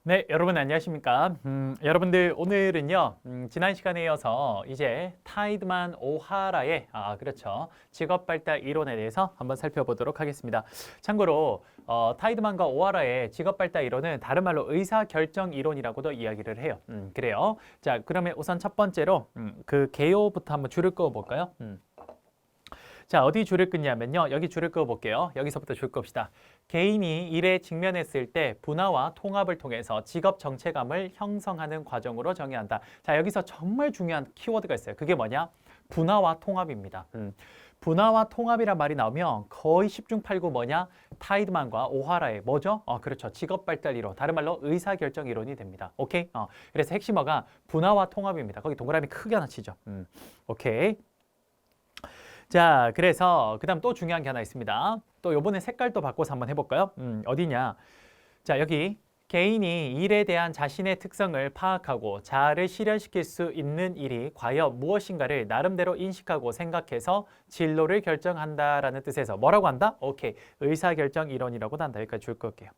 네, 여러분 안녕하십니까? 여러분들 오늘은요, 지난 시간에 이어서 이제 타이드만 오하라의, 그렇죠. 직업 발달 이론에 대해서 한번 살펴보도록 하겠습니다. 참고로, 타이드만과 오하라의 직업 발달 이론은 다른 말로 의사결정 이론이라고도 이야기를 해요. 그래요. 자, 그러면 우선 첫 번째로, 그 개요부터 한번 줄을 그어 볼까요? 자, 어디 줄을 긋냐면요. 여기 줄을 그어 볼게요. 여기서부터 줄 끕시다. 개인이 일에 직면했을 때 분화와 통합을 통해서 직업 정체감을 형성하는 과정으로 정의한다. 자, 여기서 정말 중요한 키워드가 있어요. 그게 뭐냐? 분화와 통합입니다. 분화와 통합이란 말이 나오면 거의 10중 8구 뭐냐? 타이드만과 오하라의 뭐죠? 그렇죠. 직업 발달 이론. 다른 말로 의사결정 이론이 됩니다. 오케이? 그래서 핵심어가 분화와 통합입니다. 거기 동그라미 크게 하나 치죠. 오케이. 자, 그래서 그다음 또 중요한 게 하나 있습니다. 또 요번에 색깔도 바꿔서 한번 해볼까요? 어디냐? 자, 여기 개인이 일에 대한 자신의 특성을 파악하고 자아를 실현시킬 수 있는 일이 과연 무엇인가를 나름대로 인식하고 생각해서 진로를 결정한다라는 뜻에서 뭐라고 한다? 오케이, 의사결정 이론이라고도 한다. 여기까지 줄 거게요.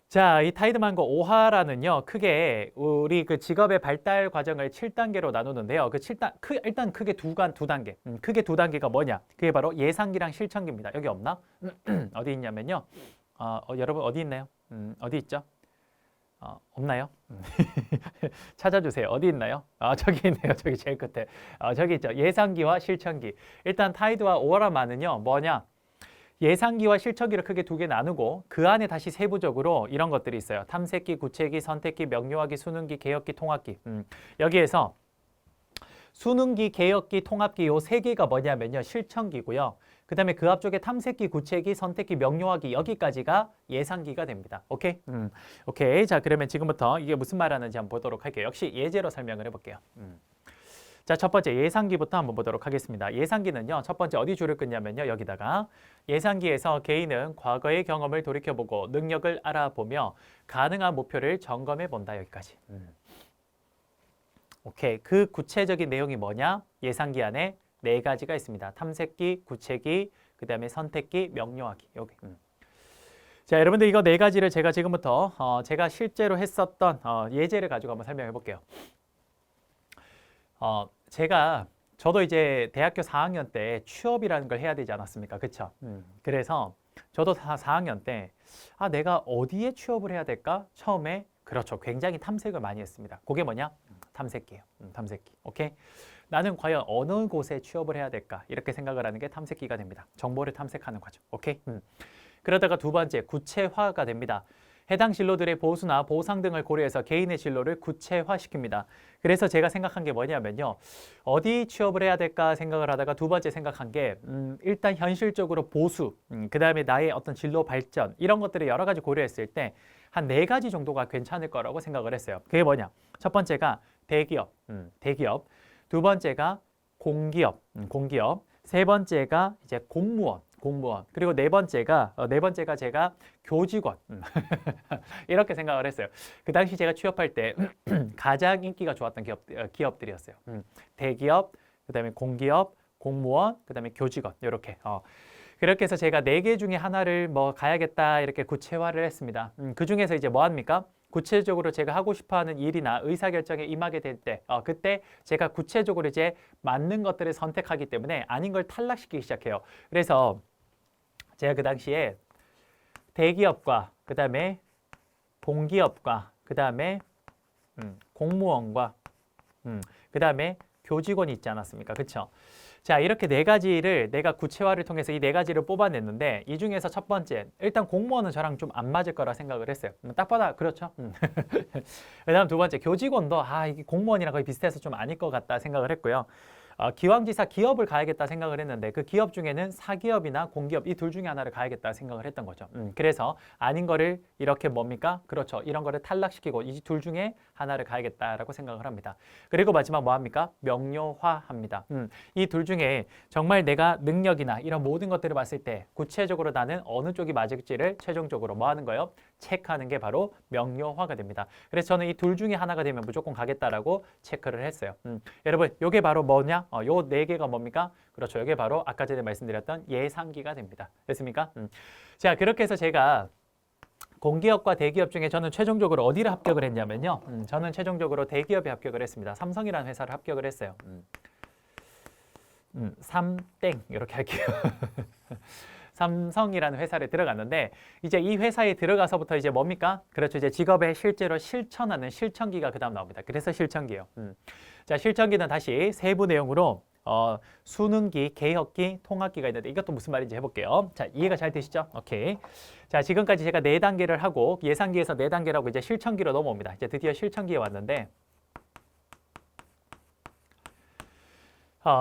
자, 이 타이드만과 오하라는요, 크게 우리 그 직업의 발달 과정을 7단계로 나누는데요. 그 7단, 일단 크게 두 단계. 크게 두 단계가 뭐냐? 그게 바로 예상기랑 실천기입니다. 여기 없나? 어디 있냐면요. 여러분 어디 있나요? 어디 있죠? 없나요? 찾아주세요. 어디 있나요? 저기 있네요. 저기 제일 끝에. 저기 있죠. 예상기와 실천기. 일단 타이드와 오하라만은요, 뭐냐? 예상기와 실천기를 크게 두 개 나누고 그 안에 다시 세부적으로 이런 것들이 있어요. 탐색기, 구체기, 선택기, 명료하기, 수능기, 개혁기, 통합기. 여기에서 수능기, 개혁기, 통합기 요 세 개가 뭐냐면요. 실천기고요. 그 다음에 그 앞쪽에 탐색기, 구체기, 선택기, 명료하기 여기까지가 예상기가 됩니다. 오케이? 오케이. 자, 그러면 지금부터 이게 무슨 말 하는지 한번 보도록 할게요. 역시 예제로 설명을 해볼게요. 자, 첫 번째 예상기부터 한번 보도록 하겠습니다. 예상기는요, 첫 번째 어디 줄을 긋냐면요, 여기다가 예상기에서 개인은 과거의 경험을 돌이켜보고 능력을 알아보며 가능한 목표를 점검해 본다. 여기까지. 오케이. 그 구체적인 내용이 뭐냐? 예상기 안에 네 가지가 있습니다. 탐색기, 구체기, 그 다음에 선택기, 명료하기. 여기. 자, 여러분들 이거 네 가지를 제가 지금부터 제가 실제로 했었던 예제를 가지고 한번 설명해 볼게요. 저도 이제 대학교 4학년 때 취업이라는 걸 해야 되지 않았습니까? 그쵸? 그래서 저도 4학년 때, 내가 어디에 취업을 해야 될까? 처음에, 그렇죠. 굉장히 탐색을 많이 했습니다. 그게 뭐냐? 탐색기예요. 탐색기. 오케이? 나는 과연 어느 곳에 취업을 해야 될까? 이렇게 생각을 하는 게 탐색기가 됩니다. 정보를 탐색하는 과정. 오케이? 그러다가 두 번째, 구체화가 됩니다. 해당 진로들의 보수나 보상 등을 고려해서 개인의 진로를 구체화시킵니다. 그래서 제가 생각한 게 뭐냐면요. 어디 취업을 해야 될까 생각을 하다가 두 번째 생각한 게 일단 현실적으로 보수, 그 다음에 나의 어떤 진로 발전 이런 것들을 여러 가지 고려했을 때 한 네 가지 정도가 괜찮을 거라고 생각을 했어요. 그게 뭐냐? 첫 번째가 대기업, 대기업. 두 번째가 공기업, 공기업. 세 번째가 이제 공무원. 그리고 네 번째가 제가 교직원 이렇게 생각을 했어요. 그 당시 제가 취업할 때 가장 인기가 좋았던 기업들이었어요. 대기업, 그다음에 공기업, 공무원, 그다음에 교직원 이렇게. 그렇게 해서 제가 네 개 중에 하나를 뭐 가야겠다 이렇게 구체화를 했습니다. 그 중에서 이제 뭐 합니까? 구체적으로 제가 하고 싶어하는 일이나 의사결정에 임하게 될 때, 그때 제가 구체적으로 이제 맞는 것들을 선택하기 때문에 아닌 걸 탈락시키기 시작해요. 그래서 제가 그 당시에 대기업과 그 다음에 공기업과 그 다음에 공무원과 그 다음에 교직원이 있지 않았습니까? 그렇죠? 자, 이렇게 네 가지를 내가 구체화를 통해서 이 네 가지를 뽑아냈는데 이 중에서 첫 번째, 일단 공무원은 저랑 좀 안 맞을 거라 생각을 했어요. 딱 봐도 그렇죠? 그 다음 두 번째, 교직원도 이게 공무원이랑 거의 비슷해서 좀 아닐 것 같다 생각을 했고요. 기왕지사 기업을 가야겠다 생각을 했는데 그 기업 중에는 사기업이나 공기업 이 둘 중에 하나를 가야겠다 생각을 했던 거죠. 그래서 아닌 거를 이렇게 뭡니까? 그렇죠. 이런 거를 탈락시키고 이 둘 중에 하나를 가야겠다라고 생각을 합니다. 그리고 마지막 뭐 합니까? 명료화합니다. 이 둘 중에 정말 내가 능력이나 이런 모든 것들을 봤을 때 구체적으로 나는 어느 쪽이 맞을지를 최종적으로 뭐 하는 거예요? 체크하는 게 바로 명료화가 됩니다. 그래서 저는 이 둘 중에 하나가 되면 무조건 가겠다라고 체크를 했어요. 여러분, 이게 바로 뭐냐? 요 네 개가 뭡니까? 그렇죠. 이게 바로 아까 전에 말씀드렸던 예상기가 됩니다. 됐습니까? 자, 그렇게 해서 제가 공기업과 대기업 중에 저는 최종적으로 어디를 합격을 했냐면요. 저는 최종적으로 대기업에 합격을 했습니다. 삼성이라는 회사를 합격을 했어요. 삼땡 이렇게 할게요. 삼성이라는 회사를 들어갔는데 이제 이 회사에 들어가서부터 이제 뭡니까? 그렇죠. 이제 직업에 실제로 실천하는 실천기가 그다음 나옵니다. 그래서 실천기예요. 자, 실천기는 다시 세부 내용으로 수능기, 개혁기, 통합기가 있는데 이것도 무슨 말인지 해볼게요. 자, 이해가 잘 되시죠? 오케이. 자, 지금까지 제가 4단계를 하고 예상기에서 4단계를 하고 이제 실천기로 넘어옵니다. 이제 드디어 실천기에 왔는데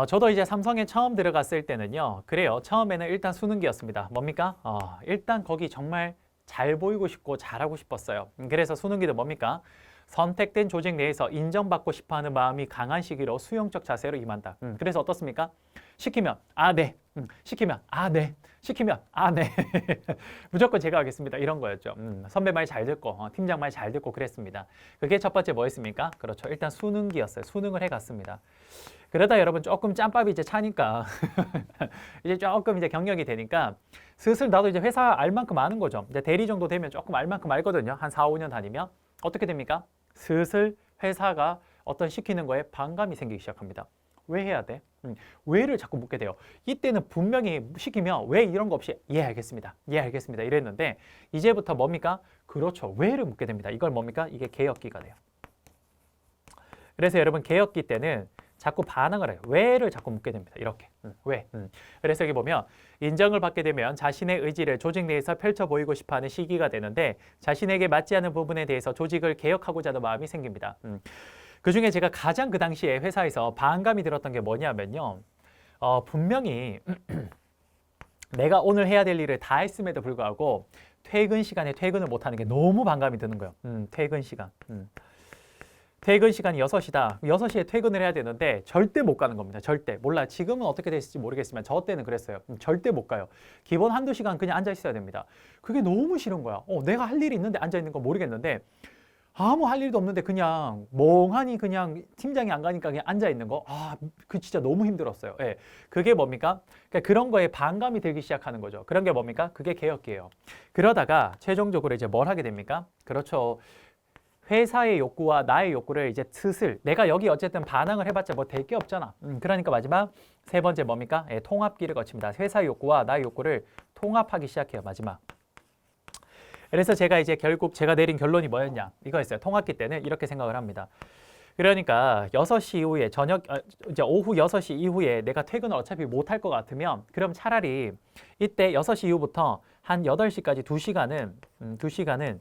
저도 이제 삼성에 처음 들어갔을 때는요. 그래요. 처음에는 일단 수능기였습니다. 뭡니까? 일단 거기 정말 잘 보이고 싶고 잘하고 싶었어요. 그래서 수능기도 뭡니까? 선택된 조직 내에서 인정받고 싶어하는 마음이 강한 시기로 수용적 자세로 임한다. 그래서 어떻습니까? 시키면 네. 시키면 네. 시키면 네. 무조건 제가 하겠습니다. 이런 거였죠. 선배 말 잘 듣고 팀장 말 잘 듣고 그랬습니다. 그게 첫 번째 뭐였습니까? 그렇죠. 일단 수능기였어요. 수능을 해갔습니다. 그러다 여러분 조금 짬밥이 이제 차니까 이제 조금 이제 경력이 되니까 슬슬 나도 이제 회사 알 만큼 아는 거죠. 이제 대리 정도 되면 조금 알 만큼 알거든요. 한 4, 5년 다니면 어떻게 됩니까? 슬슬 회사가 어떤 시키는 거에 반감이 생기기 시작합니다. 왜 해야 돼? 왜를 자꾸 묻게 돼요. 이때는 분명히 시키면 왜 이런 거 없이 예 알겠습니다. 예 알겠습니다. 이랬는데 이제부터 뭡니까? 그렇죠. 왜를 묻게 됩니다. 이걸 뭡니까? 이게 개혁기가 돼요. 그래서 여러분 개혁기 때는 자꾸 반항을 해요. 왜를 자꾸 묻게 됩니다. 이렇게. 왜? 그래서 여기 보면 인정을 받게 되면 자신의 의지를 조직 내에서 펼쳐 보이고 싶어하는 시기가 되는데 자신에게 맞지 않는 부분에 대해서 조직을 개혁하고자 하는 마음이 생깁니다. 그중에 제가 가장 그 당시에 회사에서 반감이 들었던 게 뭐냐면요. 분명히 내가 오늘 해야 될 일을 다 했음에도 불구하고 퇴근 시간에 퇴근을 못하는 게 너무 반감이 드는 거예요. 퇴근 시간. 퇴근 시간이 6시다. 6시에 퇴근을 해야 되는데 절대 못 가는 겁니다. 절대. 몰라. 지금은 어떻게 됐을지 모르겠지만 저 때는 그랬어요. 절대 못 가요. 기본 한두 시간 그냥 앉아 있어야 됩니다. 그게 너무 싫은 거야. 내가 할 일이 있는데 앉아 있는 거 모르겠는데 아무 할 일도 없는데 그냥 멍하니 그냥 팀장이 안 가니까 그냥 앉아 있는 거. 그 진짜 너무 힘들었어요. 예. 그게 뭡니까? 그러니까 그런 거에 반감이 들기 시작하는 거죠. 그런 게 뭡니까? 그게 개혁기예요. 그러다가 최종적으로 이제 뭘 하게 됩니까? 그렇죠. 회사의 욕구와 나의 욕구를 이제 슬슬 내가 여기 어쨌든 반항을 해봤자 뭐 될 게 없잖아. 그러니까 마지막 세 번째 뭡니까? 통합기를 거칩니다. 회사의 욕구와 나의 욕구를 통합하기 시작해요. 마지막. 그래서 제가 이제 결국 제가 내린 결론이 뭐였냐? 이거였어요. 통합기 때는 이렇게 생각을 합니다. 그러니까 6시 이후에 이제 오후 6시 이후에 내가 퇴근을 어차피 못 할 것 같으면 그럼 차라리 이때 6시 이후부터 한 8시까지 2시간은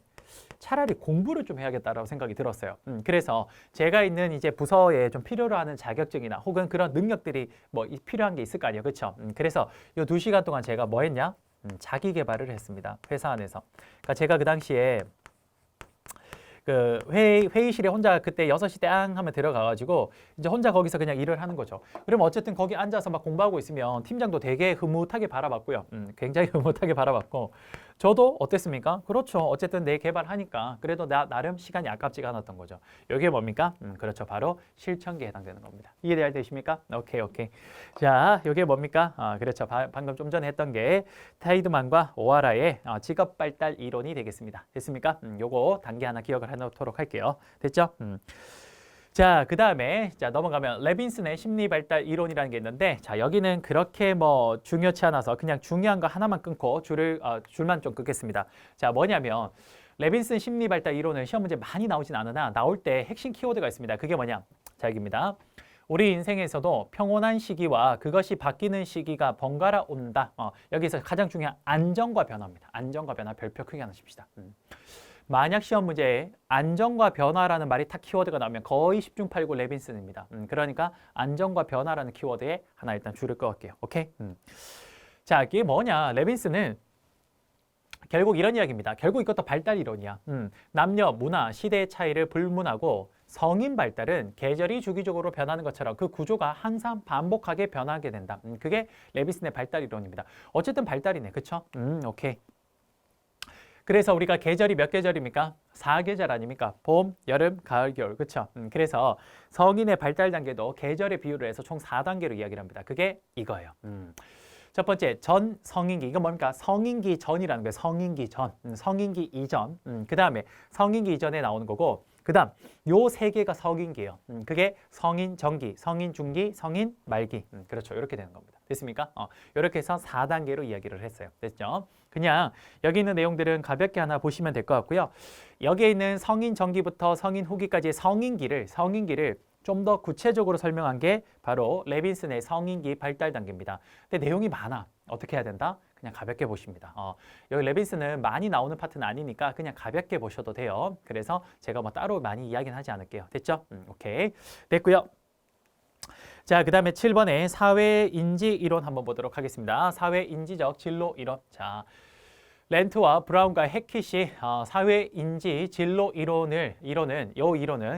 차라리 공부를 좀 해야겠다라고 생각이 들었어요. 그래서 제가 있는 이제 부서에 좀 필요로 하는 자격증이나 혹은 그런 능력들이 뭐 필요한 게 있을 거 아니에요. 그렇죠? 그래서 이 2시간 동안 제가 뭐 했냐? 자기 개발을 했습니다. 회사 안에서. 그러니까 제가 그 당시에 그 회의실에 혼자 그때 6시 땡 하면 들어가가지고 이제 혼자 거기서 그냥 일을 하는 거죠. 그러면 어쨌든 거기 앉아서 막 공부하고 있으면 팀장도 되게 흐뭇하게 바라봤고요. 굉장히 흐뭇하게 바라봤고 저도 어땠습니까? 그렇죠. 어쨌든 내 개발하니까 그래도 나름 시간이 아깝지가 않았던 거죠. 이게 뭡니까? 그렇죠. 바로 실천기에 해당되는 겁니다. 이해 되십니까? 오케이. 자, 이게 뭡니까? 그렇죠. 방금 좀 전에 했던 게 타이드만과 오하라의 직업 발달 이론이 되겠습니다. 됐습니까? 요거 단계 하나 기억을 해놓도록 할게요. 됐죠? 자, 그 다음에 넘어가면 레빈슨의 심리 발달 이론이라는 게 있는데 자, 여기는 그렇게 뭐 중요치 않아서 그냥 중요한 거 하나만 끊고 줄만 좀 끊겠습니다. 자, 뭐냐면 레빈슨 심리 발달 이론은 시험 문제 많이 나오진 않으나 나올 때 핵심 키워드가 있습니다. 그게 뭐냐? 자, 여기입니다. 우리 인생에서도 평온한 시기와 그것이 바뀌는 시기가 번갈아 온다. 여기서 가장 중요한 안정과 변화입니다. 안정과 변화 별표 크게 하나 칩시다. 만약 시험 문제에 안정과 변화라는 말이 딱 키워드가 나오면 거의 10중 8구 레빈슨입니다. 그러니까 안정과 변화라는 키워드에 하나 일단 줄을 그을게요. 오케이? 자, 이게 뭐냐? 레빈슨은 결국 이런 이야기입니다. 결국 이것도 발달 이론이야. 남녀, 문화, 시대의 차이를 불문하고 성인 발달은 계절이 주기적으로 변하는 것처럼 그 구조가 항상 반복하게 변하게 된다. 그게 레빈슨의 발달 이론입니다. 어쨌든 발달이네. 그쵸? 오케이. 그래서 우리가 계절이 몇 계절입니까? 4계절 아닙니까? 봄, 여름, 가을, 겨울. 그렇죠? 그래서 성인의 발달 단계도 계절의 비율을 해서 총 4단계로 이야기를 합니다. 그게 이거예요. 첫 번째, 전 성인기. 이건 뭡니까? 성인기 전이라는 거예요. 성인기 전. 성인기 이전. 그 다음에 성인기 이전에 나오는 거고, 그 다음 요 세 개가 성인기예요. 그게 성인 전기, 성인 중기, 성인 말기. 그렇죠. 이렇게 되는 겁니다. 됐습니까? 이렇게 해서 4단계로 이야기를 했어요. 됐죠? 그냥 여기 있는 내용들은 가볍게 하나 보시면 될 것 같고요. 여기에 있는 성인 전기부터 성인 후기까지의 성인기를 좀 더 구체적으로 설명한 게 바로 레빈슨의 성인기 발달 단계입니다. 근데 내용이 많아. 어떻게 해야 된다? 그냥 가볍게 보십니다. 여기 레빈슨은 많이 나오는 파트는 아니니까 그냥 가볍게 보셔도 돼요. 그래서 제가 뭐 따로 많이 이야기는 하지 않을게요. 됐죠? 오케이. 됐고요. 자, 그 다음에 7번에 사회인지 이론 한번 보도록 하겠습니다. 사회인지적 진로 이론. 자, 렌트와 브라운과 해킷이 사회인지 진로 이론은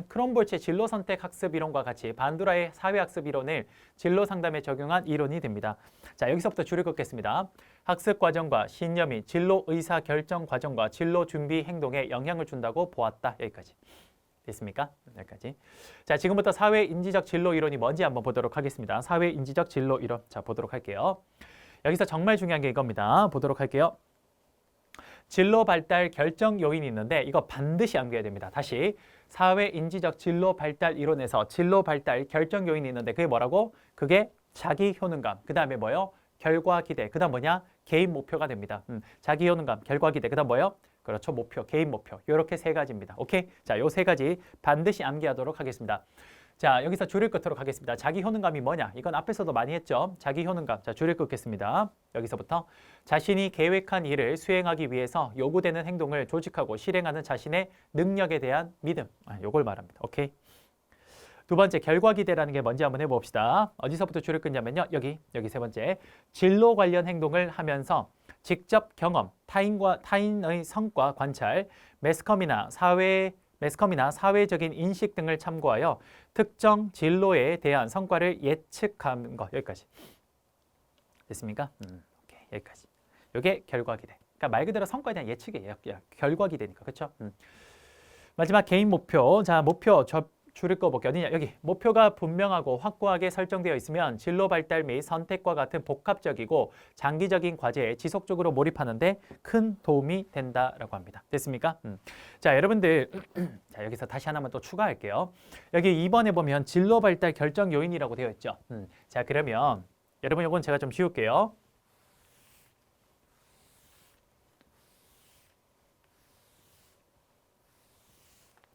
크롬볼츠의 진로 선택 학습 이론과 같이 반두라의 사회 학습 이론을 진로 상담에 적용한 이론이 됩니다. 자, 여기서부터 줄을 긋겠습니다. 학습 과정과 신념이 진로 의사 결정 과정과 진로 준비 행동에 영향을 준다고 보았다. 여기까지. 됐습니까? 여기까지. 자, 지금부터 사회인지적 진로 이론이 뭔지 한번 보도록 하겠습니다. 사회인지적 진로 이론. 자, 보도록 할게요. 여기서 정말 중요한 게 이겁니다. 보도록 할게요. 진로 발달 결정 요인이 있는데 이거 반드시 암기해야 됩니다. 다시 사회인지적 진로 발달 이론에서 진로 발달 결정 요인이 있는데 그게 뭐라고? 그게 자기 효능감. 그 다음에 뭐요? 결과 기대. 그 다음 뭐냐? 개인 목표가 됩니다. 자기 효능감, 결과 기대. 그 다음 뭐요? 그렇죠. 목표, 개인 목표. 이렇게 세 가지입니다. 오케이? 자, 요 세 가지 반드시 암기하도록 하겠습니다. 자, 여기서 줄일 끝으로 가겠습니다. 자기 효능감이 뭐냐? 이건 앞에서도 많이 했죠. 자기 효능감. 자, 줄일 긋겠습니다. 여기서부터 자신이 계획한 일을 수행하기 위해서 요구되는 행동을 조직하고 실행하는 자신의 능력에 대한 믿음. 요걸 말합니다. 오케이? 두 번째, 결과 기대라는 게 뭔지 한번 해봅시다. 어디서부터 줄을 끊냐면요. 여기 세 번째. 진로 관련 행동을 하면서 직접 경험, 타인의 성과 관찰, 매스컴이나 사회적인 인식 등을 참고하여 특정 진로에 대한 성과를 예측하는 것. 여기까지. 됐습니까? 오케이, 여기까지. 이게 결과 기대. 그러니까 말 그대로 성과에 대한 예측이에요. 결과 기대니까. 그렇죠? 마지막 개인 목표. 자, 목표 줄을 꺼볼게요. 어디냐? 여기. 목표가 분명하고 확고하게 설정되어 있으면 진로 발달 및 선택과 같은 복합적이고 장기적인 과제에 지속적으로 몰입하는데 큰 도움이 된다라고 합니다. 됐습니까? 자, 여러분들 자, 여기서 다시 하나만 또 추가할게요. 여기 2번에 보면 진로 발달 결정 요인이라고 되어 있죠. 자, 그러면 여러분 이건 제가 좀 지울게요.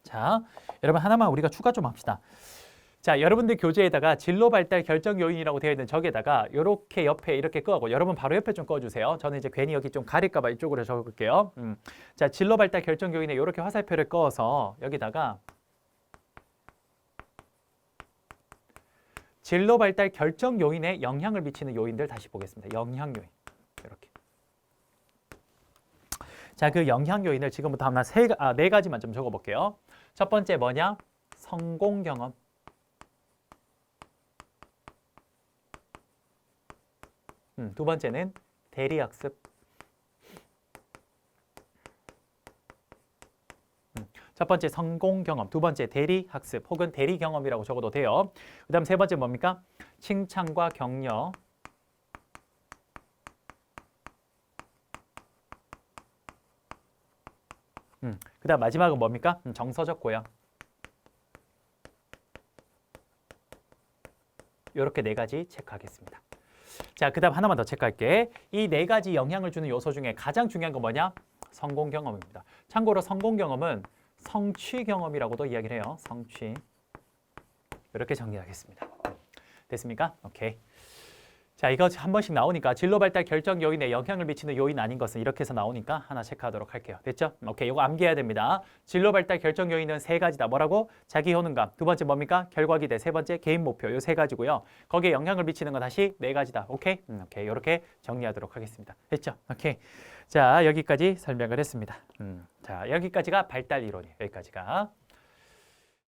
자, 여러분 하나만 우리가 추가 좀 합시다. 자, 여러분들 교재에다가 진로 발달 결정 요인이라고 되어 있는 저기에다가 이렇게 옆에 이렇게 끄고 여러분 바로 옆에 좀 꺼주세요. 저는 이제 괜히 여기 좀 가릴까 봐 이쪽으로 적을게요. 자, 진로 발달 결정 요인에 이렇게 화살표를 꺼서 여기다가 진로 발달 결정 요인에 영향을 미치는 요인들 다시 보겠습니다. 영향 요인. 이렇게. 자, 그 영향 요인을 지금부터 한번 네 가지만 좀 적어볼게요. 첫 번째 뭐냐? 성공 경험. 두 번째는 대리학습. 첫 번째 성공 경험, 두 번째 대리학습 혹은 대리 경험이라고 적어도 돼요. 그 다음 세 번째 뭡니까? 칭찬과 격려. 그 다음 마지막은 뭡니까? 정서적 고양. 이렇게 네 가지 체크하겠습니다. 자, 그 다음 하나만 더 체크할게. 이 네 가지 영향을 주는 요소 중에 가장 중요한 건 뭐냐? 성공 경험입니다. 참고로 성공 경험은 성취 경험이라고도 이야기를 해요. 성취. 이렇게 정리하겠습니다. 됐습니까? 오케이. 자, 이거 한 번씩 나오니까 진로 발달 결정 요인에 영향을 미치는 요인 아닌 것은 이렇게 해서 나오니까 하나 체크하도록 할게요. 됐죠? 오케이, 이거 암기해야 됩니다. 진로 발달 결정 요인은 세 가지다. 뭐라고? 자기 효능감. 두 번째 뭡니까? 결과 기대. 세 번째 개인 목표. 요 세 가지고요. 거기에 영향을 미치는 건 다시 네 가지다. 오케이? 오케이, 이렇게 정리하도록 하겠습니다. 됐죠? 오케이. 자, 여기까지 설명을 했습니다. 자, 여기까지가 발달 이론이에요. 여기까지가.